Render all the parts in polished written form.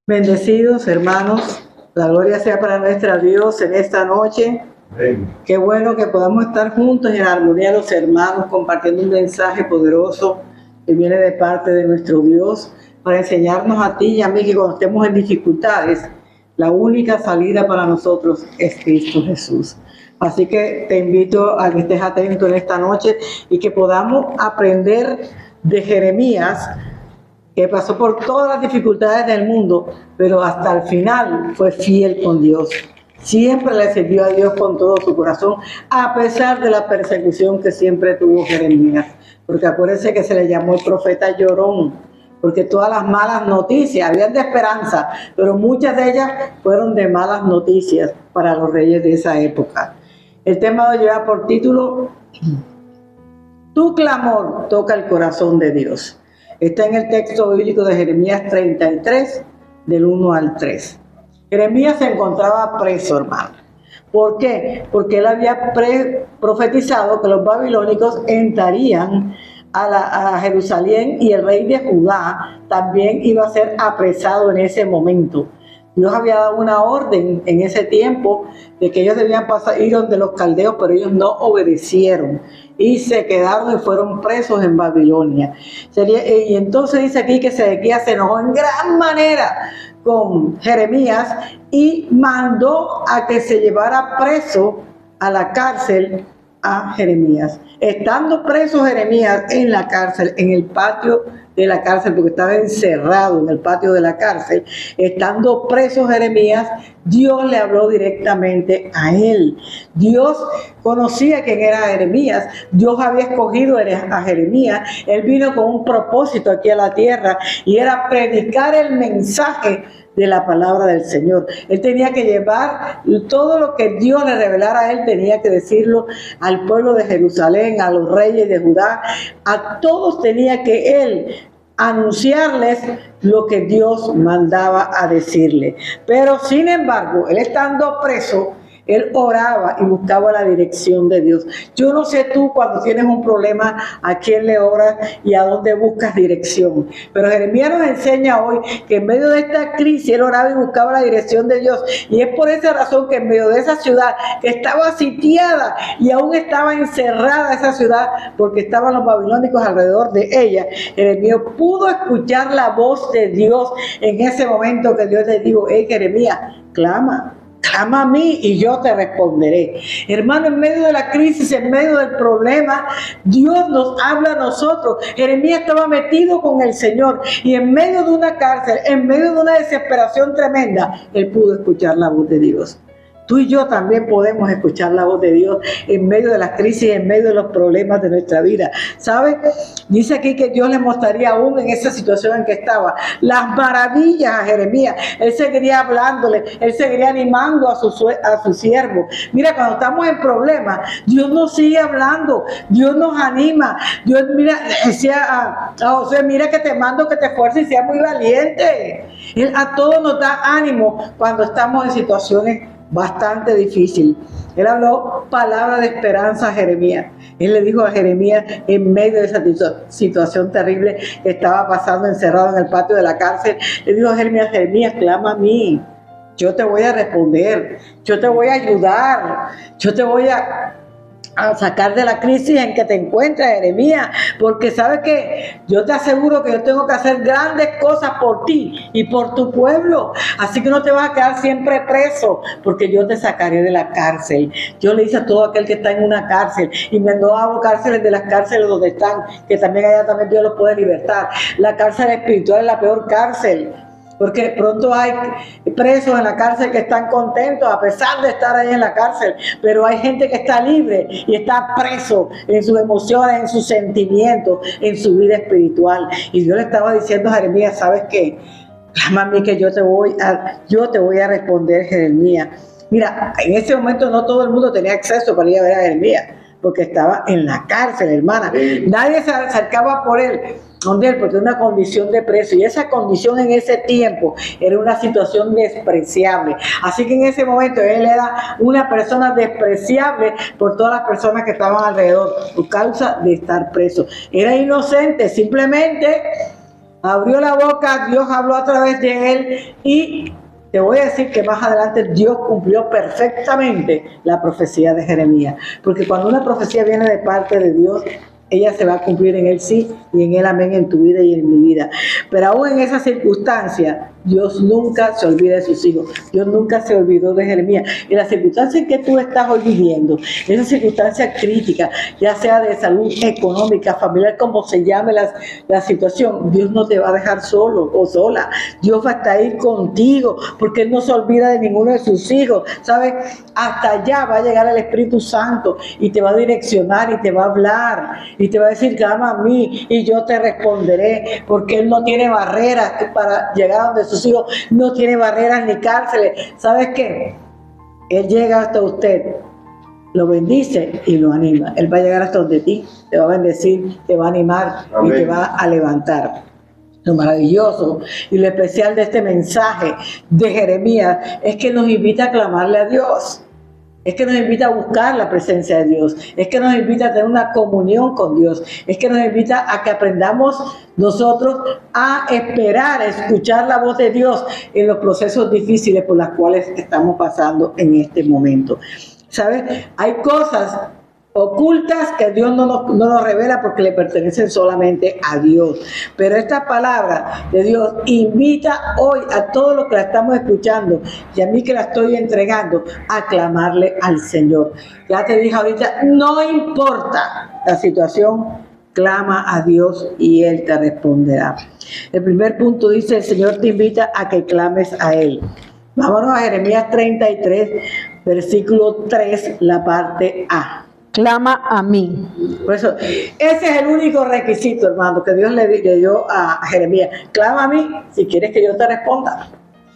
Bendecidos hermanos, la gloria sea para nuestro Dios en esta noche. Amén. Qué bueno que podamos estar juntos en armonía los hermanos, compartiendo un mensaje poderoso que viene de parte de nuestro Dios para enseñarnos a ti y a mí que cuando estemos en dificultades, la única salida para nosotros es Cristo Jesús. Así que te invito a que estés atento en esta noche y que podamos aprender de Jeremías, que pasó por todas las dificultades del mundo, pero hasta el final fue fiel con Dios. Siempre le sirvió a Dios con todo su corazón, a pesar de la persecución que siempre tuvo Jeremías. Porque acuérdense que se le llamó el profeta llorón, porque todas las malas noticias, habían de esperanza, pero muchas de ellas fueron de malas noticias para los reyes de esa época. El tema de hoy lleva por título, Tu clamor toca el corazón de Dios. Está en el texto bíblico de Jeremías 33, del 1 al 3. Jeremías se encontraba preso, hermano. ¿Por qué? Porque él había profetizado que los babilónicos entrarían a Jerusalén y el rey de Judá también iba a ser apresado en ese momento. Dios había dado una orden en ese tiempo de que ellos debían ir donde los caldeos, pero ellos no obedecieron y se quedaron y fueron presos en Babilonia. Y entonces dice aquí que Sedequías se enojó en gran manera con Jeremías y mandó a que se llevara preso a la cárcel a Jeremías. Estando preso Jeremías en la cárcel, en el patio de la cárcel, porque estaba encerrado en el patio de la cárcel, estando preso Jeremías, Dios le habló directamente a él. Dios conocía quién era Jeremías, Dios había escogido a Jeremías, él vino con un propósito aquí a la tierra y era predicar el mensaje de la palabra del Señor. Él tenía que llevar todo lo que Dios le revelara a él, tenía que decirlo al pueblo de Jerusalén, a los reyes de Judá, a todos tenía que él anunciarles lo que Dios mandaba a decirle. Pero sin embargo, él estando preso, él oraba y buscaba la dirección de Dios. Yo no sé tú cuando tienes un problema a quién le oras y a dónde buscas dirección. Pero Jeremías nos enseña hoy que en medio de esta crisis él oraba y buscaba la dirección de Dios. Y es por esa razón que en medio de esa ciudad que estaba sitiada y aún estaba encerrada esa ciudad porque estaban los babilónicos alrededor de ella, Jeremías pudo escuchar la voz de Dios en ese momento que Dios le dijo: hey Jeremías, clama a mí y yo te responderé. Hermano, en medio de la crisis, en medio del problema, Dios nos habla a nosotros. Jeremías estaba metido con el Señor y en medio de una cárcel, en medio de una desesperación tremenda, él pudo escuchar la voz de Dios. Tú y yo también podemos escuchar la voz de Dios en medio de las crisis, en medio de los problemas de nuestra vida. ¿Sabes? Dice aquí que Dios le mostraría aún en esa situación en que estaba las maravillas a Jeremías. Él seguiría hablándole, él seguiría animando a su siervo. Mira, cuando estamos en problemas, Dios nos sigue hablando, Dios nos anima. Dios, mira, decía a José, mira que te mando que te esfuerces y seas muy valiente. Él a todos nos da ánimo cuando estamos en situaciones bastante difícil. Él habló palabras de esperanza a Jeremías. Él le dijo a Jeremías en medio de esa situación terrible que estaba pasando encerrado en el patio de la cárcel, le dijo a Jeremías, clama a mí, yo te voy a responder, yo te voy a ayudar, yo te voy a sacar de la crisis en que te encuentras, Jeremías, porque sabes que yo te aseguro que yo tengo que hacer grandes cosas por ti y por tu pueblo, así que no te vas a quedar siempre preso, porque yo te sacaré de la cárcel. Yo le hice a todo aquel que está en una cárcel y me no hago cárceles de las cárceles donde están, que también allá también Dios los puede libertar. La cárcel espiritual es la peor cárcel, porque pronto hay presos en la cárcel que están contentos a pesar de estar ahí en la cárcel, pero hay gente que está libre y está preso en sus emociones, en sus sentimientos, en su vida espiritual. Y Dios le estaba diciendo a Jeremías, ¿sabes qué? Clama a mí que yo te voy a responder, Jeremías. Mira, en ese momento no todo el mundo tenía acceso para ir a ver a Jeremías, porque estaba en la cárcel, hermana. Nadie se acercaba por él, porque era una condición de preso, y esa condición en ese tiempo era una situación despreciable. Así que en ese momento él era una persona despreciable por todas las personas que estaban alrededor, por causa de estar preso. Era inocente, simplemente Abrió la boca, Dios habló a través de él y te voy a decir que más adelante Dios cumplió perfectamente la profecía de Jeremías. Porque cuando una profecía viene de parte de Dios, ella se va a cumplir en el sí y en el amén en tu vida y en mi vida. Pero aún en esa circunstancia, Dios nunca se olvida de sus hijos. Dios nunca se olvidó de Jeremías. Y las circunstancias que tú estás hoy viviendo, esas circunstancias críticas, ya sea de salud económica, familiar, como se llame la situación, Dios no te va a dejar solo o sola. Dios va a estar ahí contigo, porque Él no se olvida de ninguno de sus hijos. ¿Sabes? Hasta allá va a llegar el Espíritu Santo y te va a direccionar y te va a hablar y te va a decir, clama a mí y yo te responderé, porque Él no tiene barreras para llegar a donde sus hijos, no tiene barreras ni cárceles. ¿Sabes qué? Él llega hasta usted, lo bendice y lo anima. Él va a llegar hasta donde ti, te va a bendecir, te va a animar. Amén. Y te va a levantar. Lo maravilloso y lo especial de este mensaje de Jeremías es que nos invita a clamarle a Dios. Es que nos invita a buscar la presencia de Dios. Es que nos invita a tener una comunión con Dios. Es que nos invita a que aprendamos nosotros a esperar, a escuchar la voz de Dios en los procesos difíciles por los cuales estamos pasando en este momento. ¿Sabes? Hay cosas ocultas que Dios no nos revela porque le pertenecen solamente a Dios. Pero esta palabra de Dios invita hoy a todos los que la estamos escuchando y a mí que la estoy entregando a clamarle al Señor. Ya te dije ahorita, no importa la situación, clama a Dios y Él te responderá. El primer punto dice, el Señor te invita a que clames a Él. Vámonos a Jeremías 33, versículo 3, la parte A. Clama a mí. Por eso, ese es el único requisito, hermano, que Dios le dio a Jeremías. Clama a mí si quieres que yo te responda.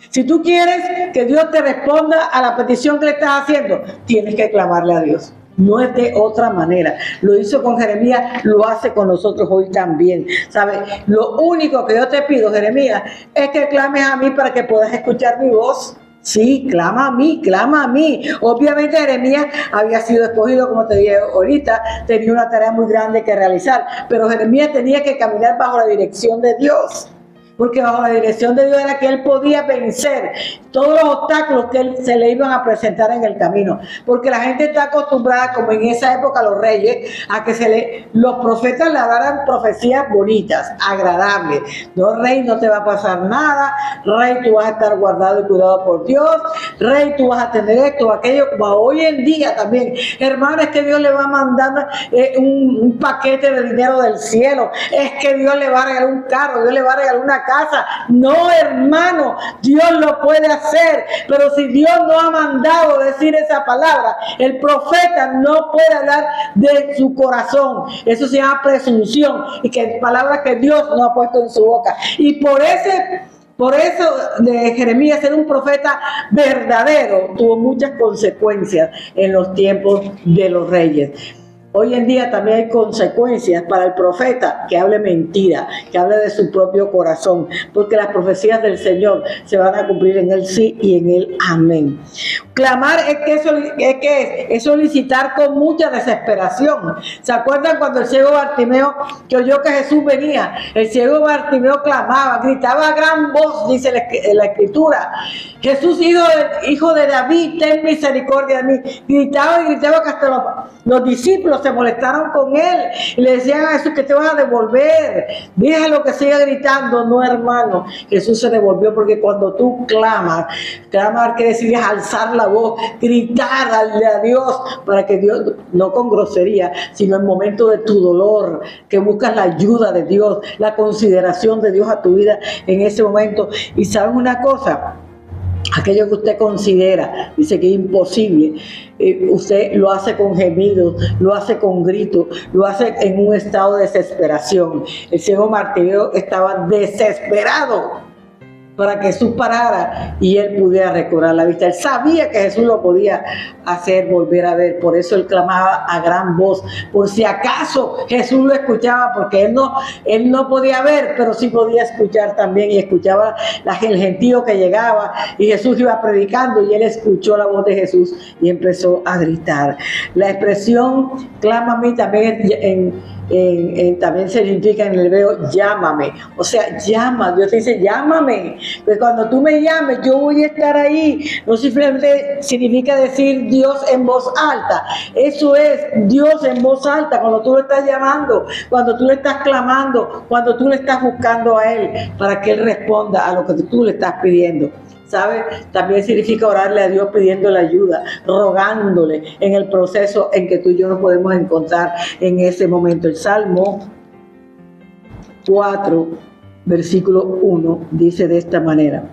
Si tú quieres que Dios te responda a la petición que le estás haciendo, tienes que clamarle a Dios. No es de otra manera. Lo hizo con Jeremías, lo hace con nosotros hoy también. ¿Sabes? Lo único que yo te pido, Jeremías, es que clames a mí para que puedas escuchar mi voz. Sí, clama a mí, clama a mí. Obviamente Jeremías había sido escogido, como te dije ahorita, tenía una tarea muy grande que realizar, pero Jeremías tenía que caminar bajo la dirección de Dios. Porque bajo la dirección de Dios era que él podía vencer todos los obstáculos que se le iban a presentar en el camino. Porque la gente está acostumbrada, como en esa época los reyes, a que los profetas le daran profecías bonitas, agradables. No, rey, no te va a pasar nada. Rey, tú vas a estar guardado y cuidado por Dios. Rey, tú vas a tener esto, aquello. Como hoy en día también, hermano, es que Dios le va a mandar un paquete de dinero del cielo. Es que Dios le va a regalar un carro, Dios le va a regalar una casa. No, hermano, Dios lo puede hacer, pero si Dios no ha mandado decir esa palabra, el profeta no puede hablar de su corazón. Eso se llama presunción y que es palabra que Dios no ha puesto en su boca. Y por eso de Jeremías ser un profeta verdadero tuvo muchas consecuencias en los tiempos de los reyes. Hoy en día también hay consecuencias para el profeta que hable mentira, que hable de su propio corazón, porque las profecías del Señor se van a cumplir en el sí y en el amén. Clamar es solicitar con mucha desesperación. ¿Se acuerdan cuando el ciego Bartimeo, que oyó que Jesús venía? El ciego Bartimeo clamaba, gritaba a gran voz, dice la Escritura: Jesús, hijo de David, ten misericordia de mí. Gritaba y gritaba que hasta los discípulos se molestaron con él y le decían a Jesús: que te vas a devolver, déjalo que siga gritando. No, hermano, Jesús se devolvió, porque cuando tú clamar quiere decir alzar la voz, gritarle a Dios, para que Dios, no con grosería, sino en momento de tu dolor, que buscas la ayuda de Dios, la consideración de Dios a tu vida en ese momento. Y ¿sabes una cosa? Aquello que usted considera, dice que es imposible, usted lo hace con gemidos, lo hace con gritos, lo hace en un estado de desesperación. El ciego Bartimeo estaba desesperado. para que Jesús parara y él pudiera recobrar la vista. Él sabía que Jesús lo podía hacer volver a ver, por eso él clamaba a gran voz, por si acaso Jesús lo escuchaba, porque él no podía ver, pero sí podía escuchar también, y escuchaba el gentío que llegaba, y Jesús iba predicando, y él escuchó la voz de Jesús y empezó a gritar. La expresión clámame también también significa en el hebreo llámame, o sea, llama. Dios te dice llámame, pues cuando tú me llames yo voy a estar ahí. No simplemente significa decir Dios en voz alta, eso es Dios en voz alta, cuando tú lo estás llamando, cuando tú le estás clamando, cuando tú le estás buscando a Él para que Él responda a lo que tú le estás pidiendo. ¿Sabe? También significa orarle a Dios pidiéndole ayuda, rogándole en el proceso en que tú y yo nos podemos encontrar en ese momento. El Salmo 4, versículo 1, dice de esta manera: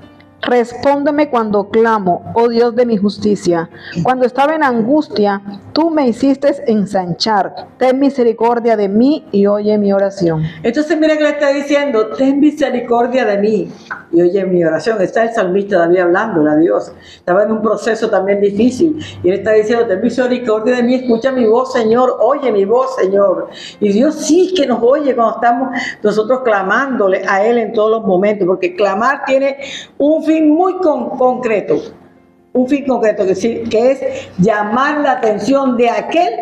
Respóndeme cuando clamo, oh Dios de mi justicia. Cuando estaba en angustia, tú me hiciste ensanchar. Ten misericordia de mí y oye mi oración. Entonces mira que le está diciendo, ten misericordia de mí y oye mi oración. Está el salmista David hablándole a Dios. Estaba en un proceso también difícil y él está diciendo, ten misericordia de mí, escucha mi voz, Señor, oye mi voz, Señor. Y Dios sí que nos oye cuando estamos nosotros clamándole a Él en todos los momentos, porque clamar tiene un fin muy concreto, un fin concreto que es llamar la atención de aquel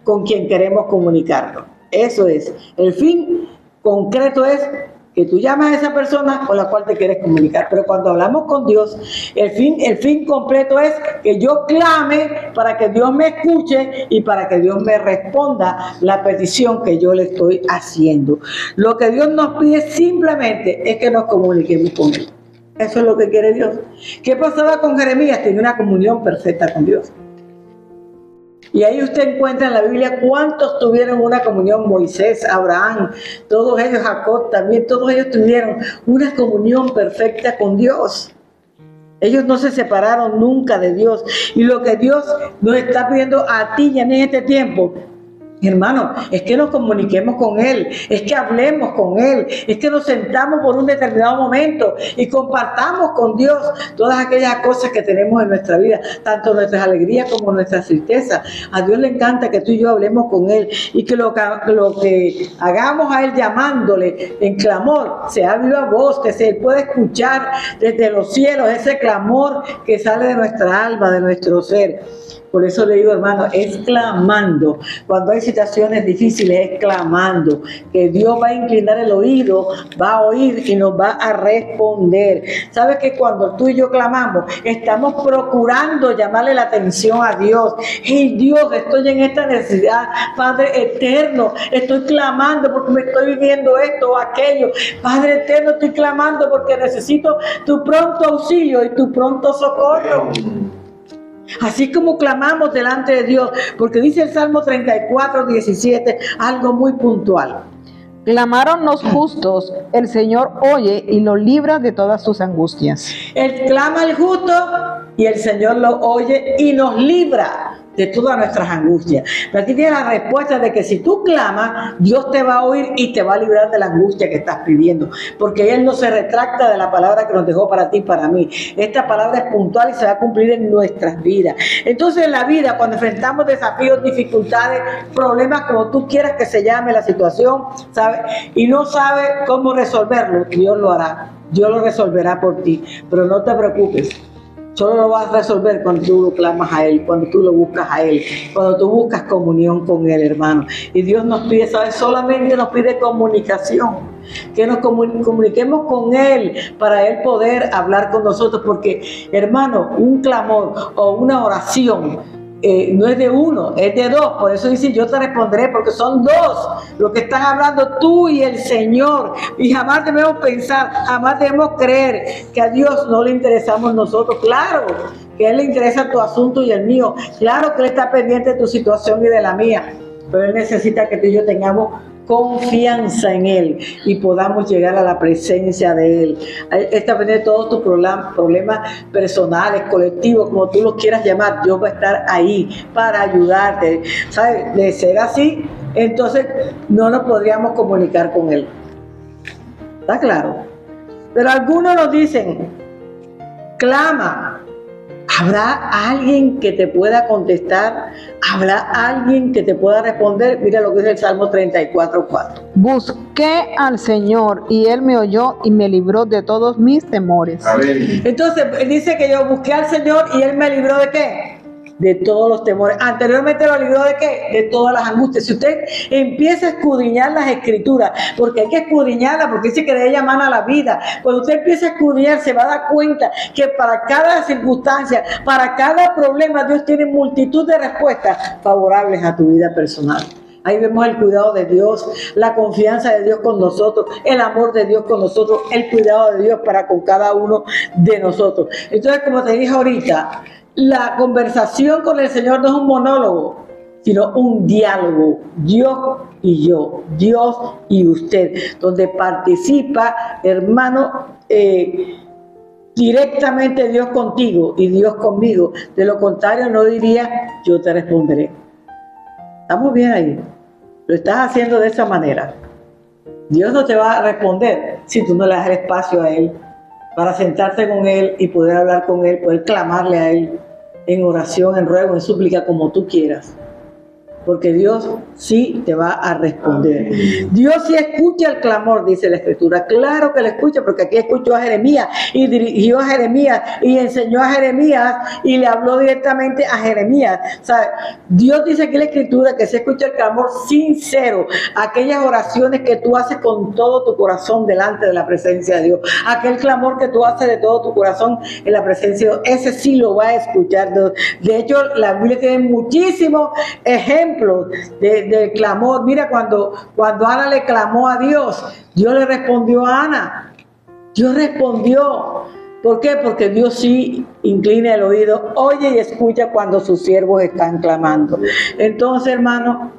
con quien queremos comunicarnos. Eso es, el fin concreto es que tú llamas a esa persona con la cual te quieres comunicar. Pero cuando hablamos con Dios, el fin completo es que yo clame para que Dios me escuche y para que Dios me responda la petición que yo le estoy haciendo. Lo que Dios nos pide simplemente es que nos comuniquemos con Él. Eso es lo que quiere Dios. ¿Qué pasaba con Jeremías? Tenía una comunión perfecta con Dios. Y ahí usted encuentra en la Biblia cuántos tuvieron una comunión: Moisés, Abraham, todos ellos, Jacob también, todos ellos tuvieron una comunión perfecta con Dios. Ellos no se separaron nunca de Dios. Y lo que Dios nos está pidiendo a ti y a mí en este tiempo, hermano, es que nos comuniquemos con Él, es que hablemos con Él, es que nos sentamos por un determinado momento y compartamos con Dios todas aquellas cosas que tenemos en nuestra vida, tanto nuestras alegrías como nuestras tristezas. A Dios le encanta que tú y yo hablemos con Él y que lo que hagamos a Él llamándole en clamor sea viva voz, que Él pueda escuchar desde los cielos ese clamor que sale de nuestra alma, de nuestro ser. Por eso le digo, hermano, es clamando. Cuando hay situaciones difíciles, es clamando. Que Dios va a inclinar el oído, va a oír y nos va a responder. ¿Sabes que cuando tú y yo clamamos, estamos procurando llamarle la atención a Dios? Hey Dios, estoy en esta necesidad, Padre eterno, estoy clamando porque me estoy viviendo esto o aquello. Padre eterno, estoy clamando porque necesito tu pronto auxilio y tu pronto socorro. Así como clamamos delante de Dios, porque dice el Salmo 34, 17, algo muy puntual. Clamaron los justos, el Señor oye y lo libra de todas sus angustias. Él clama al justo y el Señor lo oye y nos libra de todas nuestras angustias. Pero aquí tiene la respuesta de que si tú clamas, Dios te va a oír y te va a librar de la angustia que estás pidiendo, porque Él no se retracta de la palabra que nos dejó para ti y para mí. Esta palabra es puntual y se va a cumplir en nuestras vidas. Entonces en la vida, cuando enfrentamos desafíos, dificultades, problemas, como tú quieras que se llame la situación, ¿sabes? Y no sabes cómo resolverlo, Dios lo hará. Dios lo resolverá por ti, pero no te preocupes. Solo lo vas a resolver cuando tú lo clamas a Él, cuando tú lo buscas a Él, cuando tú buscas comunión con Él, hermano. Y Dios nos pide, ¿sabes? Solamente nos pide comunicación, que nos comuniquemos con Él para Él poder hablar con nosotros, porque, hermano, un clamor o una oración no es de uno, es de dos. Por eso dice, yo te responderé, porque son dos los que están hablando, tú y el Señor. Y jamás debemos pensar, jamás debemos creer que a Dios no le interesamos nosotros. Claro que a Él le interesa tu asunto y el mío. Claro que Él está pendiente de tu situación y de la mía. Pero Él necesita que tú y yo tengamos confianza en Él y podamos llegar a la presencia de Él. Esta vez de todos tus problemas personales, colectivos, como tú los quieras llamar, Dios va a estar ahí para ayudarte. ¿Sabes? De ser así, entonces no nos podríamos comunicar con Él. ¿Está claro? Pero algunos nos dicen, clama. ¿Habrá alguien que te pueda contestar? ¿Habrá alguien que te pueda responder? Mira lo que dice el Salmo 34:4. Busqué al Señor y Él me oyó y me libró de todos mis temores. Amén. Entonces, dice que yo busqué al Señor y Él me libró ¿de qué? De todos los temores. Anteriormente lo libró ¿de qué? De todas las angustias. Si usted empieza a escudriñar las escrituras, porque hay que escudriñarlas, porque dice que de ella mana la vida. Cuando usted empieza a escudriñar, se va a dar cuenta que para cada circunstancia, para cada problema, Dios tiene multitud de respuestas favorables a tu vida personal. Ahí vemos el cuidado de Dios, la confianza de Dios con nosotros, el amor de Dios con nosotros, el cuidado de Dios para con cada uno de nosotros. Entonces, como te dije ahorita, la conversación con el Señor no es un monólogo, sino un diálogo, Dios y yo, Dios y usted, donde participa, hermano, directamente Dios contigo y Dios conmigo. De lo contrario, no diría, yo te responderé. ¿Estamos bien ahí? Lo estás haciendo de esa manera. Dios no te va a responder si tú no le das espacio a Él para sentarte con Él y poder hablar con Él, poder clamarle a Él en oración, en ruego, en súplica, como tú quieras. Porque Dios sí te va a responder. Dios sí escucha el clamor, dice la Escritura. Claro que lo escucha, porque aquí escuchó a Jeremías y dirigió a Jeremías y enseñó a Jeremías y le habló directamente a Jeremías. O sea, Dios dice aquí en la Escritura que se escucha el clamor sincero, aquellas oraciones que tú haces con todo tu corazón delante de la presencia de Dios. Aquel clamor que tú haces de todo tu corazón en la presencia de Dios, ese sí lo va a escuchar Dios. De hecho, la Biblia tiene muchísimos ejemplos de clamor. Mira, cuando Ana le clamó a Dios, Dios le respondió a Ana. Dios respondió. ¿Por qué? Porque Dios sí inclina el oído, oye y escucha cuando sus siervos están clamando. Entonces, hermano,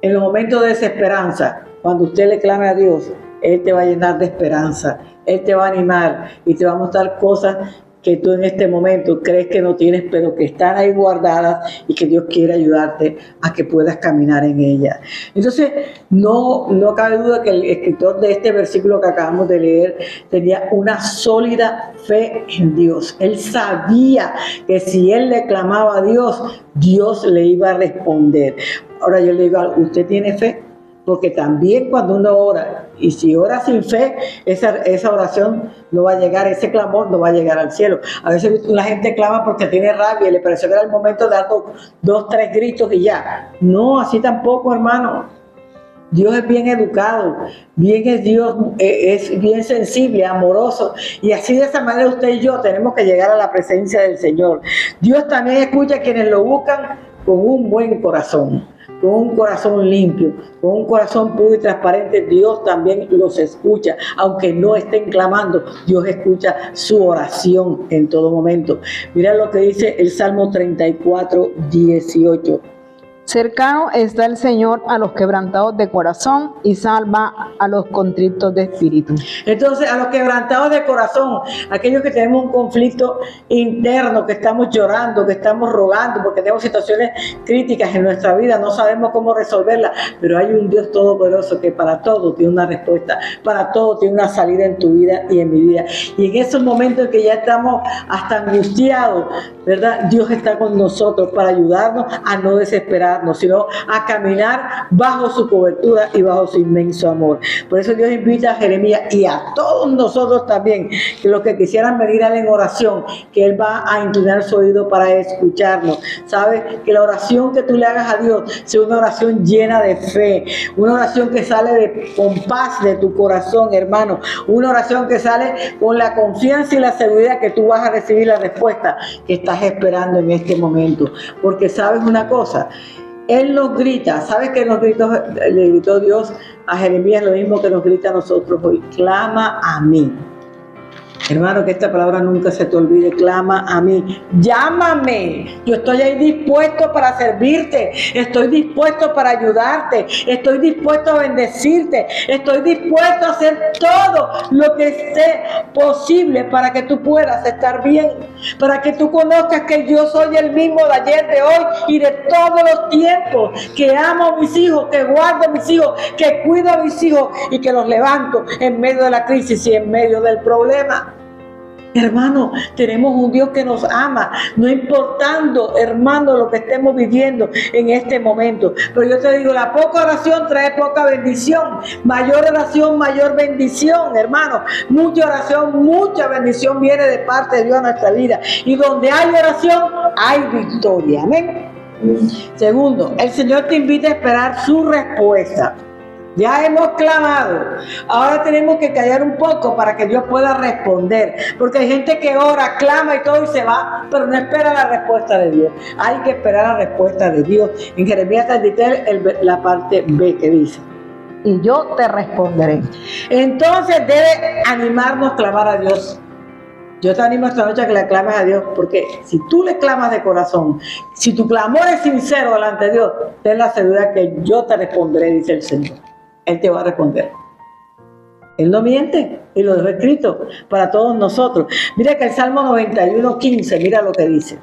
en los momentos de desesperanza, cuando usted le clame a Dios, Él te va a llenar de esperanza, Él te va a animar y te va a mostrar cosas que tú en este momento crees que no tienes, pero que están ahí guardadas y que Dios quiere ayudarte a que puedas caminar en ellas. Entonces, no cabe duda que el escritor de este versículo que acabamos de leer tenía una sólida fe en Dios. Él sabía que si él le clamaba a Dios, Dios le iba a responder. Ahora yo le digo, ¿usted tiene fe? Porque también cuando uno ora, y si ora sin fe, esa oración no va a llegar, ese clamor no va a llegar al cielo. A veces la gente clama porque tiene rabia y le pareció que era el momento de dar 2, 3 gritos y ya. No, así tampoco, hermano. Dios es bien educado, bien es Dios, es bien sensible, amoroso. Y así de esa manera usted y yo tenemos que llegar a la presencia del Señor. Dios también escucha a quienes lo buscan con un buen corazón. Con un corazón limpio, con un corazón puro y transparente, Dios también los escucha. Aunque no estén clamando, Dios escucha su oración en todo momento. Mira lo que dice el Salmo 34:18. Cercano está el Señor a los quebrantados de corazón y salva a los contritos de espíritu. Entonces, a los quebrantados de corazón, aquellos que tenemos un conflicto interno, que estamos llorando, que estamos rogando, porque tenemos situaciones críticas en nuestra vida, no sabemos cómo resolverlas, pero hay un Dios todopoderoso que para todo tiene una respuesta, para todo tiene una salida en tu vida y en mi vida. Y en esos momentos en que ya estamos hasta angustiados, ¿verdad? Dios está con nosotros para ayudarnos a no desesperar, sino a caminar bajo su cobertura y bajo su inmenso amor. Por eso Dios invita a Jeremías y a todos nosotros también, que los que quisieran venir a él en oración, que él va a inclinar su oído para escucharnos. ¿Sabes? Que la oración que tú le hagas a Dios sea una oración llena de fe, una oración que sale con paz de tu corazón, hermano, una oración que sale con la confianza y la seguridad que tú vas a recibir la respuesta que estás esperando en este momento. Porque sabes una cosa, Él nos grita. ¿Sabes qué le gritó Dios a Jeremías? Lo mismo que nos grita a nosotros hoy: clama a mí. Hermano, que esta palabra nunca se te olvide. Clama a mí, llámame. Yo estoy ahí dispuesto para servirte. Estoy dispuesto para ayudarte. Estoy dispuesto a bendecirte. Estoy dispuesto a hacer todo lo que esté posible para que tú puedas estar bien. Para que tú conozcas que yo soy el mismo de ayer, de hoy y de todos los tiempos. Que amo a mis hijos, que guardo a mis hijos, que cuido a mis hijos y que los levanto en medio de la crisis y en medio del problema. Hermano, tenemos un Dios que nos ama, no importando, hermano, lo que estemos viviendo en este momento. Pero yo te digo, la poca oración trae poca bendición. Mayor oración, mayor bendición, hermano. Mucha oración, mucha bendición viene de parte de Dios a nuestra vida. Y donde hay oración, hay victoria. Amén. Segundo, el Señor te invita a esperar su respuesta. Ya hemos clamado, ahora tenemos que callar un poco para que Dios pueda responder, porque hay gente que ora, clama y todo y se va, pero no espera la respuesta de Dios. Hay que esperar la respuesta de Dios. En Jeremías 33, la parte B que dice: y yo te responderé. Entonces debe animarnos a clamar a Dios. Yo te animo esta noche a que le clames a Dios, porque si tú le clamas de corazón, si tu clamor es sincero delante de Dios, ten la seguridad que yo te responderé, dice el Señor. Él te va a responder. Él no miente y lo dejó escrito para todos nosotros. Mira que el Salmo 91:15, mira lo que dice: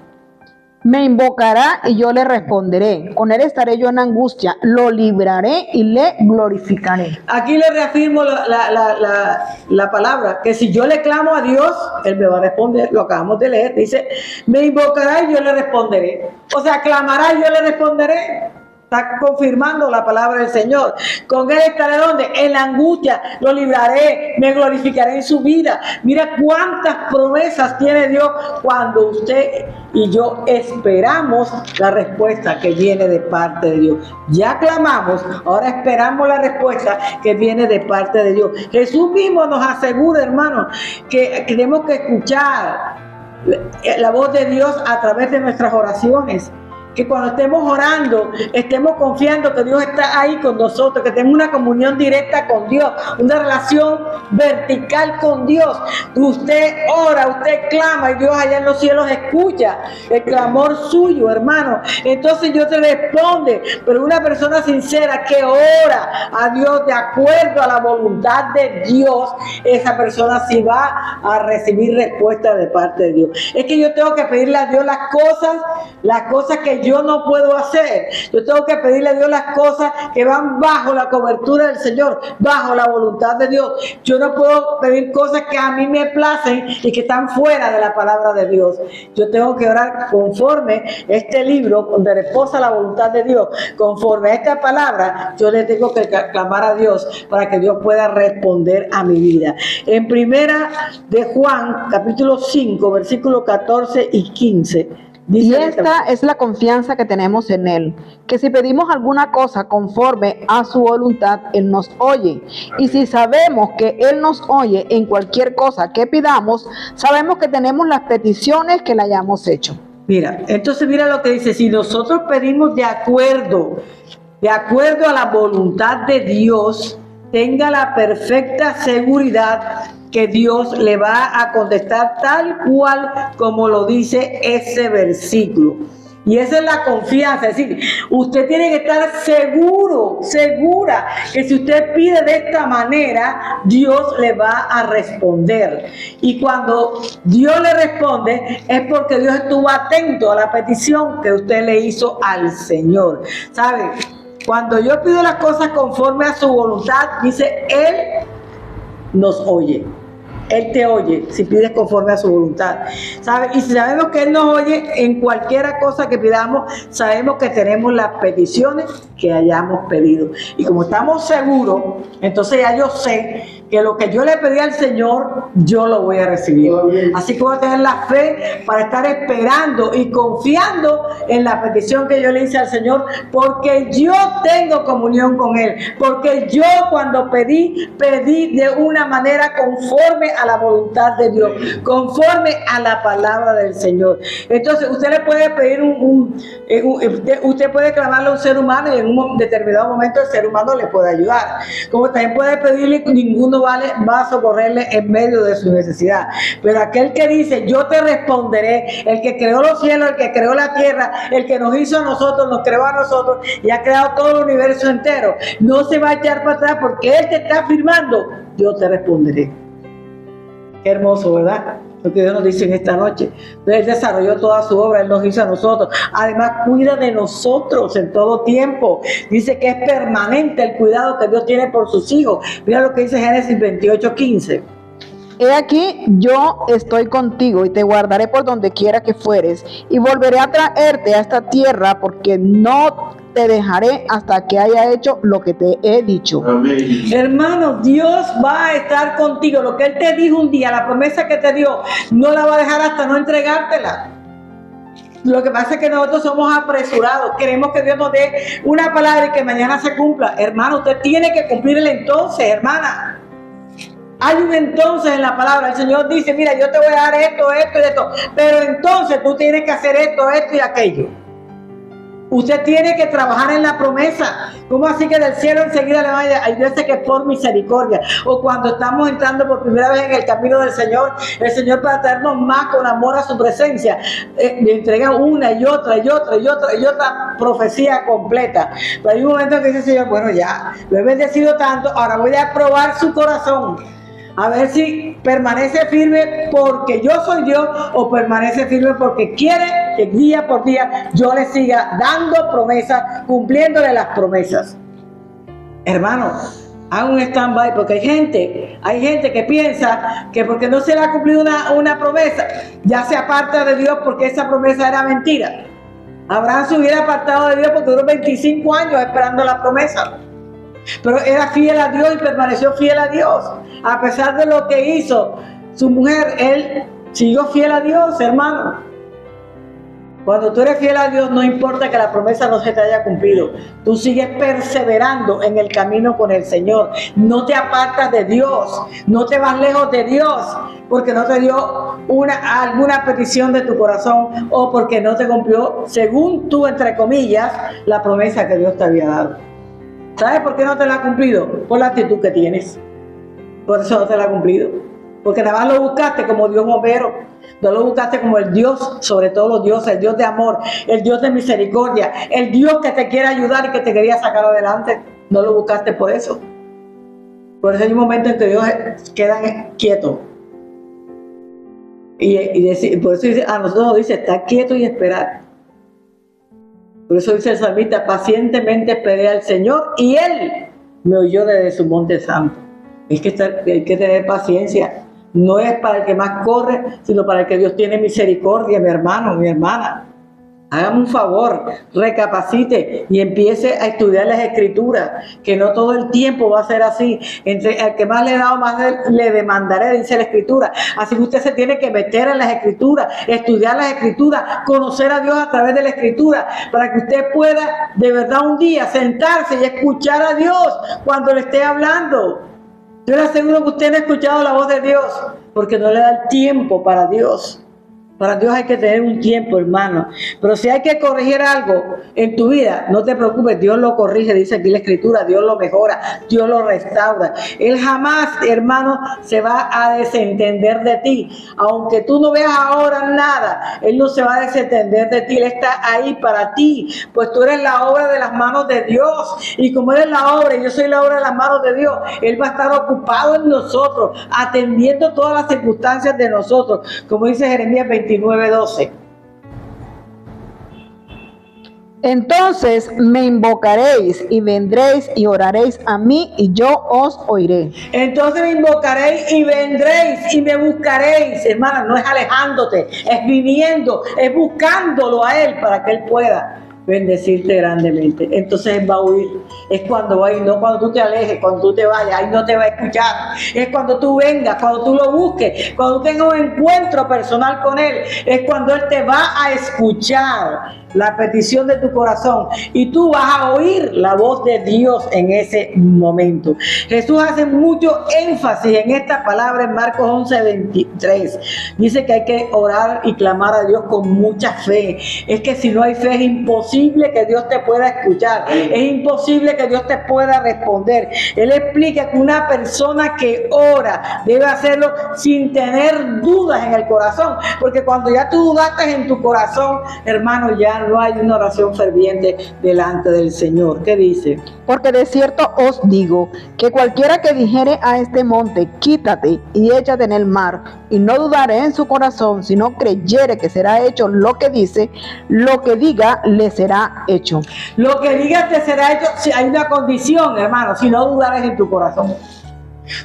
me invocará y yo le responderé. Con él estaré yo en angustia. Lo libraré y le glorificaré. Aquí le reafirmo la palabra, que si yo le clamo a Dios, Él me va a responder. Lo acabamos de leer. Dice, me invocará y yo le responderé. O sea, clamará y yo le responderé. Está confirmando la palabra del Señor. Con Él estaré donde, en la angustia, lo libraré, me glorificaré en su vida. Mira cuántas promesas tiene Dios cuando usted y yo esperamos la respuesta que viene de parte de Dios. Ya clamamos, ahora esperamos la respuesta que viene de parte de Dios. Jesús mismo nos asegura, hermanos, que tenemos que escuchar la voz de Dios a través de nuestras oraciones. Que cuando estemos orando, estemos confiando que Dios está ahí con nosotros, que tenemos una comunión directa con Dios, una relación vertical con Dios. Usted ora, usted clama y Dios allá en los cielos escucha el clamor suyo, hermano. Entonces Dios te responde, pero una persona sincera que ora a Dios de acuerdo a la voluntad de Dios, esa persona sí va a recibir respuesta de parte de Dios. Es que yo tengo que pedirle a Dios las cosas que yo no puedo hacer. Yo tengo que pedirle a Dios las cosas que van bajo la cobertura del Señor, bajo la voluntad de Dios. Yo no puedo pedir cosas que a mí me placen y que están fuera de la palabra de Dios. Yo tengo que orar conforme este libro, donde reposa la voluntad de Dios, conforme a esta palabra, yo le tengo que clamar a Dios para que Dios pueda responder a mi vida. En primera de Juan, capítulo 5, versículos 14 y 15, y esta es la confianza que tenemos en Él, que si pedimos alguna cosa conforme a su voluntad, Él nos oye. Y si sabemos que Él nos oye en cualquier cosa que pidamos, sabemos que tenemos las peticiones que le hayamos hecho. Mira, entonces mira lo que dice: si nosotros pedimos de acuerdo a la voluntad de Dios, tenga la perfecta seguridad que Dios le va a contestar tal cual como lo dice ese versículo. Y esa es la confianza, es decir, usted tiene que estar segura que si usted pide de esta manera, Dios le va a responder. Y cuando Dios le responde, es porque Dios estuvo atento a la petición que usted le hizo al Señor. ¿Sabe? Cuando yo pido las cosas conforme a su voluntad, dice, Él nos oye. Él te oye si pides conforme a su voluntad, ¿sabes? Y si sabemos que Él nos oye en cualquier cosa que pidamos, sabemos que tenemos las peticiones que hayamos pedido. Y como estamos seguros, entonces ya yo sé que lo que yo le pedí al Señor, yo lo voy a recibir. Así que voy a tener la fe para estar esperando y confiando en la petición que yo le hice al Señor, porque yo tengo comunión con Él, porque yo cuando pedí de una manera conforme a la voluntad de Dios, conforme a la palabra del Señor. Entonces usted le puede pedir usted puede clamarle a un ser humano y en un determinado momento el ser humano le puede ayudar, como también puede pedirle, ninguno va a socorrerle en medio de su necesidad. Pero aquel que dice, yo te responderé, el que creó los cielos, el que creó la tierra, el que nos hizo a nosotros, nos creó a nosotros y ha creado todo el universo entero, no se va a echar para atrás porque Él te está afirmando, yo te responderé. Qué hermoso, ¿verdad? Lo que Dios nos dice en esta noche. Él desarrolló toda su obra, Él nos hizo a nosotros. Además, cuida de nosotros en todo tiempo. Dice que es permanente el cuidado que Dios tiene por sus hijos. Mira lo que dice Génesis 28:15. He aquí, yo estoy contigo y te guardaré por donde quiera que fueres, y volveré a traerte a esta tierra, porque no te dejaré hasta que haya hecho lo que te he dicho. Amén. Hermano, Dios va a estar contigo. Lo que Él te dijo un día, la promesa que te dio, no la va a dejar hasta no entregártela. Lo que pasa es que nosotros somos apresurados. Queremos que Dios nos dé una palabra y que mañana se cumpla. Hermano, usted tiene que cumplir el entonces, hermana. Hay un entonces en la palabra. El Señor dice, mira, yo te voy a dar esto, esto y esto. Pero entonces tú tienes que hacer esto, esto y aquello. Usted tiene que trabajar en la promesa. ¿Cómo así que del cielo enseguida le va a ir? Hay veces que por misericordia. O cuando estamos entrando por primera vez en el camino del Señor, el Señor para traernos más con amor a su presencia, le entrega una y otra y otra y otra y otra profecía completa. Pero hay un momento que dice el Señor, bueno ya, lo he bendecido tanto, ahora voy a probar su corazón. A ver si permanece firme porque yo soy Dios o permanece firme porque quiere que día por día yo le siga dando promesas, cumpliéndole las promesas. Hermano, haga un stand-by porque hay gente que piensa que porque no se le ha cumplido una promesa, ya se aparta de Dios porque esa promesa era mentira. Abraham se hubiera apartado de Dios porque duró 25 años esperando la promesa. Pero era fiel a Dios y permaneció fiel a Dios. A pesar de lo que hizo su mujer, él siguió fiel a Dios, hermano. Cuando tú eres fiel a Dios, no importa que la promesa no se te haya cumplido. Tú sigues perseverando en el camino con el Señor. No te apartas de Dios. No te vas lejos de Dios porque no te dio alguna petición de tu corazón o porque no te cumplió, según tú, entre comillas, la promesa que Dios te había dado. ¿Sabes por qué no te la ha cumplido? Por la actitud que tienes. Por eso no te la ha cumplido. Porque nada más lo buscaste como Dios bombero. No lo buscaste como el Dios, sobre todos los dioses, el Dios de amor, el Dios de misericordia, el Dios que te quiere ayudar y que te quería sacar adelante. No lo buscaste por eso. Por eso hay un momento en que Dios queda quieto. Y por eso a nosotros nos dice, estar quieto y esperar. Por eso dice el salmista, pacientemente esperé al Señor y Él me oyó desde su monte santo. Hay que tener paciencia. No es para el que más corre, sino para el que Dios tiene misericordia, mi hermano, mi hermana. Hágame un favor, recapacite y empiece a estudiar las Escrituras, que no todo el tiempo va a ser así. Entre el que más le he dado, más le demandaré, dice la Escritura. Así que usted se tiene que meter en las Escrituras, estudiar las Escrituras, conocer a Dios a través de la Escritura, para que usted pueda de verdad un día sentarse y escuchar a Dios cuando le esté hablando. Yo le aseguro que usted no ha escuchado la voz de Dios, porque no le da el tiempo para Dios. Para Dios hay que tener un tiempo, hermano. Pero si hay que corregir algo en tu vida, no te preocupes, Dios lo corrige, dice aquí la Escritura, Dios lo mejora, Dios lo restaura. Él jamás, hermano, se va a desentender de ti. Aunque tú no veas ahora nada, Él no se va a desentender de ti, Él está ahí para ti. Pues tú eres la obra de las manos de Dios. Y como eres la obra y yo soy la obra de las manos de Dios, Él va a estar ocupado en nosotros, atendiendo todas las circunstancias de nosotros. Como dice Jeremías 29:12. Entonces me invocaréis y vendréis y oraréis a mí y yo os oiré. Entonces me invocaréis y vendréis y me buscaréis. Hermana, no es alejándote, es viniendo, es buscándolo a Él para que Él pueda bendecirte grandemente. Entonces Él va a huir. Es cuando va a ir, no cuando tú te alejes, cuando tú te vayas, ahí no te va a escuchar. Es cuando tú vengas, cuando tú lo busques, cuando tú tengas un encuentro personal con Él, es cuando Él te va a escuchar. la petición de tu corazón y tú vas a oír la voz de Dios en ese momento. Jesús hace mucho énfasis en esta palabra en Marcos 11:23. Dice que hay que orar y clamar a Dios con mucha fe. Es que si no hay fe es imposible que Dios te pueda escuchar, es imposible que Dios te pueda responder. Él explica que una persona que ora debe hacerlo sin tener dudas en el corazón, porque cuando ya tú dudaste en tu corazón, hermano, ya no hay una oración ferviente delante del Señor. ¿Qué dice? Porque de cierto os digo, que cualquiera que dijere a este monte, quítate y échate en el mar, y no dudaré en su corazón, sino creyere que será hecho lo que dice, lo que diga le será hecho. Lo que digas te será hecho. Si hay una condición, hermano, si no dudares en tu corazón.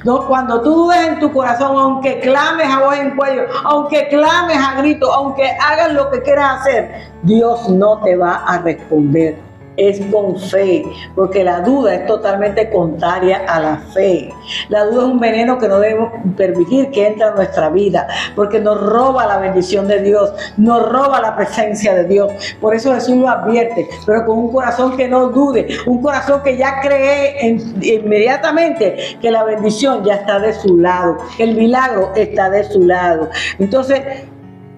No, cuando tú dudes en tu corazón, aunque clames a voz en cuello, aunque clames a grito, aunque hagas lo que quieras hacer, Dios no te va a responder. Es con fe, porque la duda es totalmente contraria a la fe. La duda es un veneno que no debemos permitir que entre a nuestra vida, porque nos roba la bendición de Dios, nos roba la presencia de Dios. Por eso Jesús lo advierte, pero con un corazón que no dude, un corazón que ya cree inmediatamente que la bendición ya está de su lado, que el milagro está de su lado. Entonces,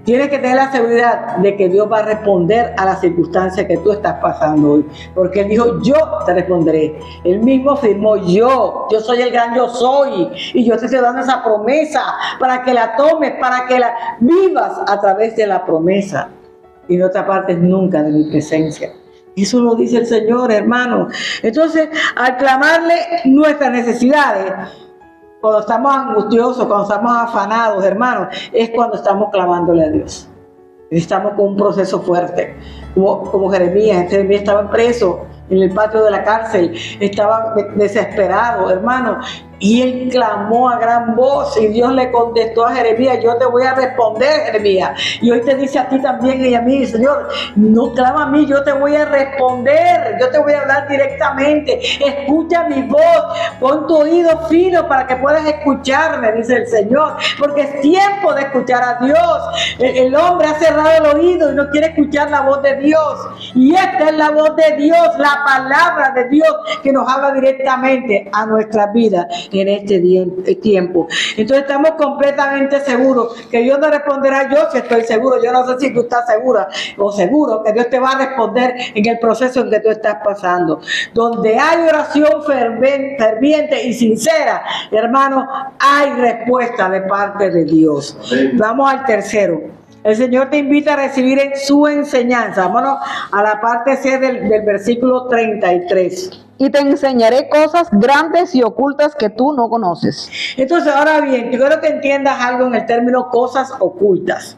tienes que tener la seguridad de que Dios va a responder a las circunstancias que tú estás pasando hoy. Porque Él dijo, yo te responderé. Él mismo afirmó, yo soy el gran yo soy. Y yo te estoy dando esa promesa para que la tomes, para que la vivas a través de la promesa. Y no te apartes nunca de mi presencia. Eso lo dice el Señor, hermano. Entonces, al clamarle nuestras necesidades, cuando estamos angustiosos, cuando estamos afanados, hermanos, es cuando estamos clamándole a Dios. Estamos con un proceso fuerte. Como Jeremías estaba preso en el patio de la cárcel, estaba desesperado, hermano. Y él clamó a gran voz y Dios le contestó a Jeremías, yo te voy a responder, Jeremías. Y hoy te dice a ti también y a mí, Señor, no clama a mí, yo te voy a responder, yo te voy a hablar directamente. Escucha mi voz, pon tu oído fino para que puedas escucharme, dice el Señor, porque es tiempo de escuchar a Dios. El hombre ha cerrado el oído y no quiere escuchar la voz de Dios. Y esta es la voz de Dios, la palabra de Dios que nos habla directamente a nuestra vida en este tiempo. Entonces estamos completamente seguros que Dios nos responderá. Yo sí estoy seguro, yo no sé si tú estás segura o seguro que Dios te va a responder en el proceso en que tú estás pasando. Donde hay oración ferviente y sincera, hermano, hay respuesta de parte de Dios. Vamos al tercero. El Señor te invita a recibir en su enseñanza. Vámonos a la parte C del versículo 33. Y te enseñaré cosas grandes y ocultas que tú no conoces. Entonces, ahora bien, yo quiero que entiendas algo en el término cosas ocultas.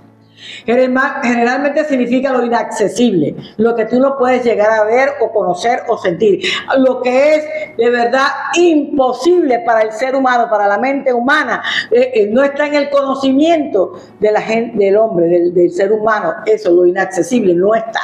Generalmente significa lo inaccesible, lo que tú no puedes llegar a ver o conocer o sentir, lo que es de verdad imposible para el ser humano, para la mente humana, no está en el conocimiento de la gente, del hombre, del ser humano. Eso, lo inaccesible, no está.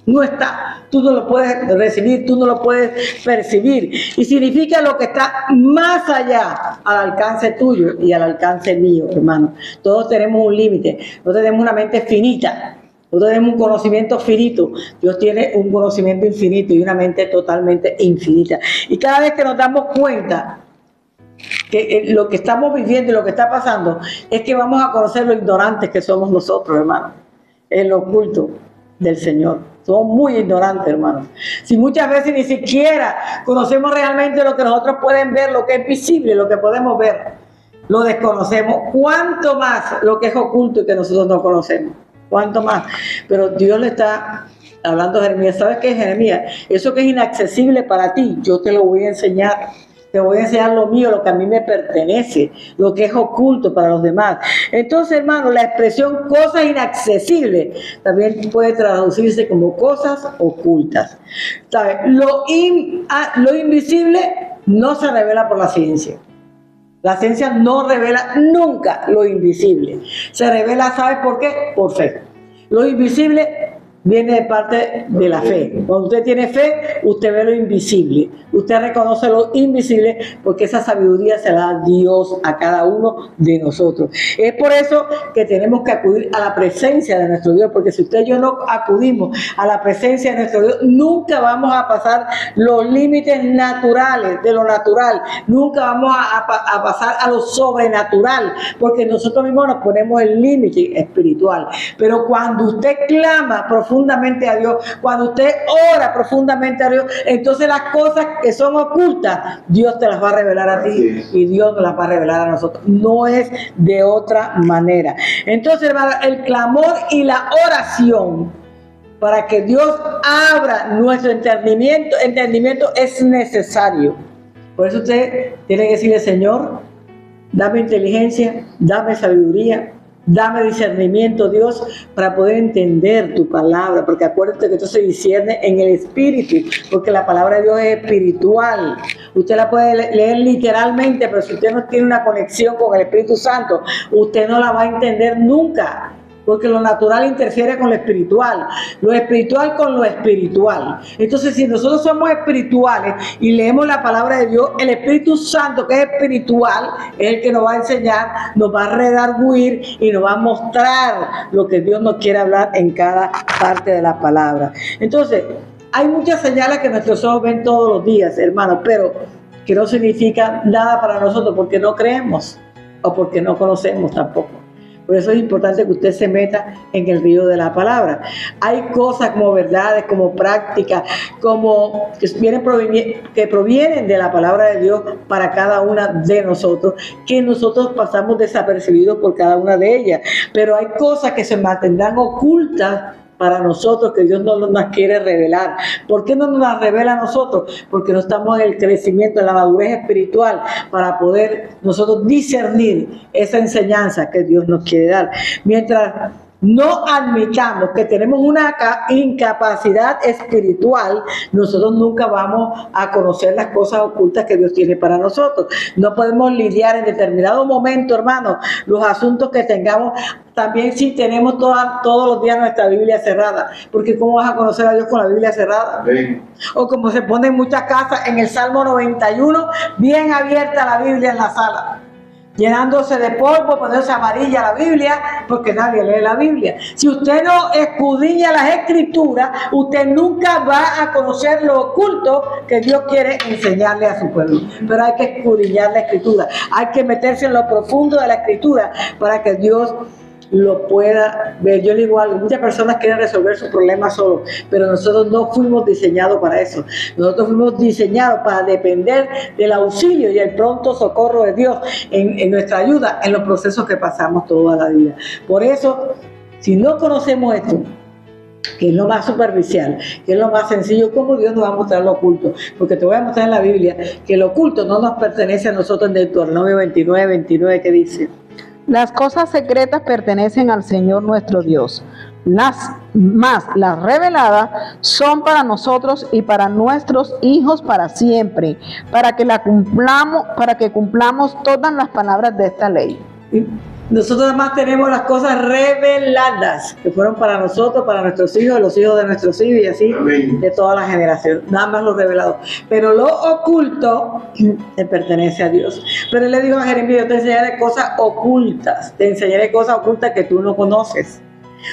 No está, tú no lo puedes recibir, tú no lo puedes percibir. Y significa lo que está más allá, al alcance tuyo y al alcance mío, hermano. Todos tenemos un límite, no tenemos una mente finita, no tenemos un conocimiento finito. Dios tiene un conocimiento infinito y una mente totalmente infinita. Y cada vez que nos damos cuenta que lo que estamos viviendo y lo que está pasando, es que vamos a conocer lo ignorantes que somos nosotros, hermano, en lo oculto del Señor. Somos muy ignorantes, hermanos. Si muchas veces ni siquiera conocemos realmente lo que nosotros podemos ver, lo que es visible, lo que podemos ver, lo desconocemos. ¿Cuánto más lo que es oculto y que nosotros no conocemos? ¿Cuánto más? Pero Dios le está hablando a Jeremías. ¿Sabes qué, Jeremías? Eso que es inaccesible para ti, yo te lo voy a enseñar. Te voy a enseñar lo mío, lo que a mí me pertenece, lo que es oculto para los demás. Entonces, hermano, la expresión cosas inaccesibles también puede traducirse como cosas ocultas. ¿Sabes? Lo invisible no se revela por la ciencia. La ciencia no revela nunca lo invisible. Se revela, ¿sabes por qué? Por fe. Lo invisible viene de parte de la fe. Cuando usted tiene fe, usted ve lo invisible. Usted reconoce lo invisible porque esa sabiduría se la da Dios a cada uno de nosotros. Es por eso que tenemos que acudir a la presencia de nuestro Dios, porque si usted y yo no acudimos a la presencia de nuestro Dios, nunca vamos a pasar los límites naturales de lo natural. Nunca vamos a pasar a lo sobrenatural, porque nosotros mismos nos ponemos el límite espiritual. Pero cuando usted clama profundamente a Dios, cuando usted ora profundamente a Dios, entonces las cosas que son ocultas, Dios te las va a revelar a ti y Dios nos las va a revelar a nosotros. No es de otra manera. Entonces, hermano, el clamor y la oración para que Dios abra nuestro entendimiento es necesario. Por eso usted tiene que decirle: Señor, dame inteligencia, dame sabiduría, dame discernimiento, Dios, para poder entender tu palabra, porque acuérdate que esto se discierne en el espíritu, porque la palabra de Dios es espiritual. Usted la puede leer literalmente, pero si usted no tiene una conexión con el Espíritu Santo, usted no la va a entender nunca. Porque lo natural interfiere con lo espiritual con lo espiritual. Entonces, si nosotros somos espirituales y leemos la palabra de Dios, el Espíritu Santo, que es espiritual, es el que nos va a enseñar, nos va a redarguir y nos va a mostrar lo que Dios nos quiere hablar en cada parte de la palabra. Entonces, hay muchas señales que nuestros ojos ven todos los días, hermanos, pero que no significan nada para nosotros porque no creemos o porque no conocemos tampoco. Por eso es importante que usted se meta en el río de la palabra. Hay cosas como verdades, como prácticas, como que provienen de la palabra de Dios para cada una de nosotros, que nosotros pasamos desapercibidos por cada una de ellas. Pero hay cosas que se mantendrán ocultas para nosotros, que Dios no nos quiere revelar. ¿Por qué no nos las revela a nosotros? Porque no estamos en el crecimiento, en la madurez espiritual, para poder nosotros discernir esa enseñanza que Dios nos quiere dar. Mientras no admitamos que tenemos una incapacidad espiritual, nosotros nunca vamos a conocer las cosas ocultas que Dios tiene para nosotros. No podemos lidiar en determinado momento, hermanos, los asuntos que tengamos. También si tenemos todos los días nuestra Biblia cerrada, porque ¿cómo vas a conocer a Dios con la Biblia cerrada? Sí. O como se pone en muchas casas, en el Salmo 91, bien abierta la Biblia en la sala, llenándose de polvo, poniéndose amarilla la Biblia, porque nadie lee la Biblia. Si usted no escudriña las Escrituras, usted nunca va a conocer lo oculto que Dios quiere enseñarle a su pueblo. Pero hay que escudriñar la Escritura, hay que meterse en lo profundo de la Escritura para que Dios lo pueda ver. Yo le digo algo: muchas personas quieren resolver sus problemas solos, pero nosotros no fuimos diseñados para eso. Nosotros fuimos diseñados para depender del auxilio y el pronto socorro de Dios en nuestra ayuda en los procesos que pasamos toda la vida. Por eso, si no conocemos esto, que es lo más superficial, que es lo más sencillo, ¿cómo Dios nos va a mostrar lo oculto? Porque te voy a mostrar en la Biblia que lo oculto no nos pertenece a nosotros. En Deuteronomio 29, que dice: las cosas secretas pertenecen al Señor nuestro Dios. Las reveladas son para nosotros y para nuestros hijos para siempre, para que cumplamos todas las palabras de esta ley. Nosotros además tenemos las cosas reveladas, que fueron para nosotros, para nuestros hijos, los hijos de nuestros hijos y así de toda la generación. Nada más lo revelado. Pero lo oculto le pertenece a Dios. Pero él le dijo a Jeremías: yo te enseñaré cosas ocultas, te enseñaré cosas ocultas que tú no conoces.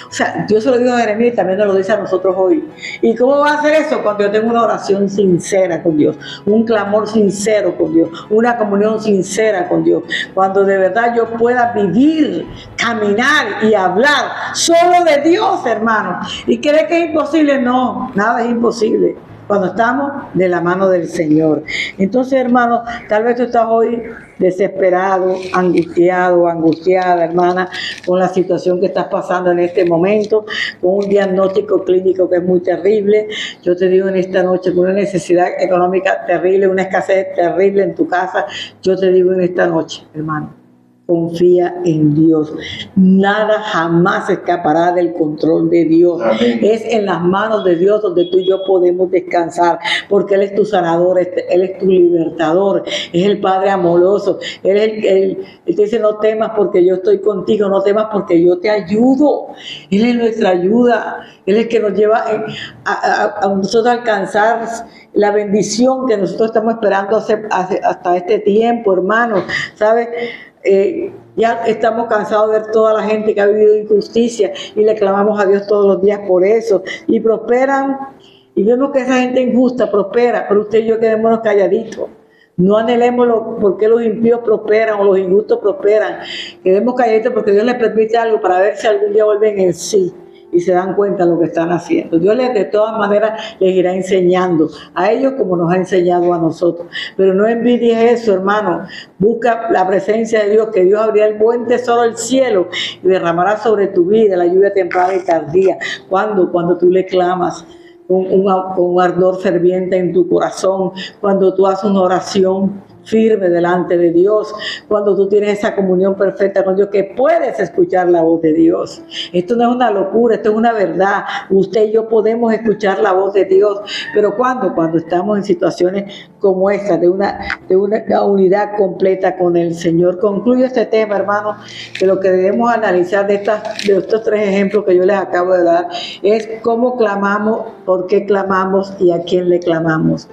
O sea, Dios se lo dijo a Jeremías y también nos lo dice a nosotros hoy. ¿Y cómo va a hacer eso? Cuando yo tengo una oración sincera con Dios, un clamor sincero con Dios, una comunión sincera con Dios. Cuando de verdad yo pueda vivir, caminar y hablar solo de Dios, hermano. ¿Y cree que es imposible? No, nada es imposible cuando estamos de la mano del Señor. Entonces, hermano, tal vez tú estás hoy desesperado, angustiado, angustiada, hermana, con la situación que estás pasando en este momento, con un diagnóstico clínico que es muy terrible. Yo te digo en esta noche, con una necesidad económica terrible, una escasez terrible en tu casa, yo te digo en esta noche, hermano, confía en Dios. Nada jamás escapará del control de Dios. Amén. Es en las manos de Dios donde tú y yo podemos descansar, porque Él es tu sanador, Él es tu libertador, es el Padre amoroso. Él te dice: no temas porque yo estoy contigo, no temas porque yo te ayudo. Él es nuestra ayuda. Él es el que nos lleva a nosotros alcanzar la bendición que nosotros estamos esperando hasta este tiempo, hermanos. ¿Sabes? Ya estamos cansados de ver toda la gente que ha vivido injusticia y le clamamos a Dios todos los días por eso. Y prosperan, y vemos que esa gente injusta prospera, pero usted y yo quedémonos calladitos. No anhelemos por qué los impíos prosperan o los injustos prosperan. Quedemos calladitos porque Dios les permite algo para ver si algún día vuelven en sí y se dan cuenta de lo que están haciendo. Dios de todas maneras les irá enseñando a ellos como nos ha enseñado a nosotros. Pero no envidies eso, hermano. Busca la presencia de Dios, que Dios abrirá el buen tesoro del cielo y derramará sobre tu vida la lluvia temprana y tardía. Cuando tú le clamas con un ardor ferviente en tu corazón, cuando tú haces una oración firme delante de Dios, cuando tú tienes esa comunión perfecta con Dios, que puedes escuchar la voz de Dios. Esto no es una locura, esto es una verdad. Usted y yo podemos escuchar la voz de Dios, pero cuando estamos en situaciones como esta, de una unidad completa con el Señor. Concluyo este tema, hermano, que lo que debemos analizar de estos tres ejemplos que yo les acabo de dar es cómo clamamos, por qué clamamos y a quién le clamamos.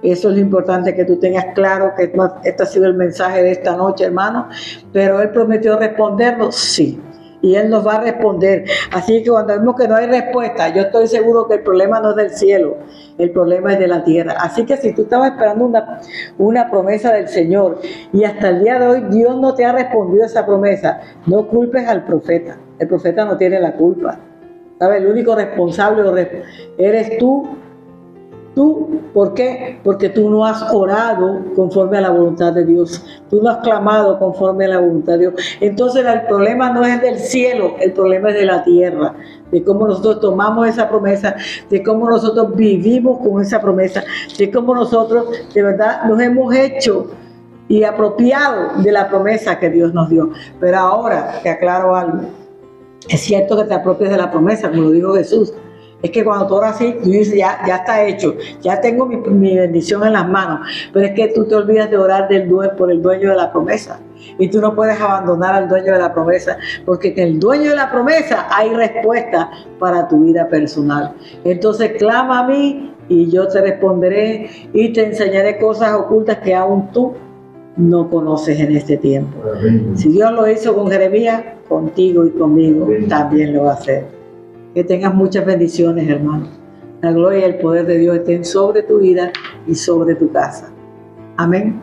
Eso es lo importante, que tú tengas claro que este ha sido el mensaje de esta noche, hermano. Pero Él prometió respondernos, sí. Y Él nos va a responder. Así que cuando vemos que no hay respuesta, yo estoy seguro que el problema no es del cielo, el problema es de la tierra. Así que si tú estabas esperando una promesa del Señor y hasta el día de hoy Dios no te ha respondido esa promesa, no culpes al profeta. El profeta no tiene la culpa. ¿Sabes? El único responsable eres tú. ¿Por qué? Porque tú no has orado conforme a la voluntad de Dios. Tú no has clamado conforme a la voluntad de Dios. Entonces el problema no es del cielo, el problema es de la tierra. De cómo nosotros tomamos esa promesa, de cómo nosotros vivimos con esa promesa, de cómo nosotros de verdad nos hemos hecho y apropiado de la promesa que Dios nos dio. Pero ahora te aclaro algo. Es cierto que te apropias de la promesa, como lo dijo Jesús. Es que cuando tú oras así, tú dices, ya está hecho, ya tengo mi bendición en las manos. Pero es que tú te olvidas de orar por el dueño de la promesa. Y tú no puedes abandonar al dueño de la promesa, porque en el dueño de la promesa hay respuesta para tu vida personal. Entonces clama a mí y yo te responderé y te enseñaré cosas ocultas que aún tú no conoces en este tiempo. Amén. Si Dios lo hizo con Jeremías, contigo y conmigo también lo va a hacer. Que tengas muchas bendiciones, hermano. La gloria y el poder de Dios estén sobre tu vida y sobre tu casa. Amén.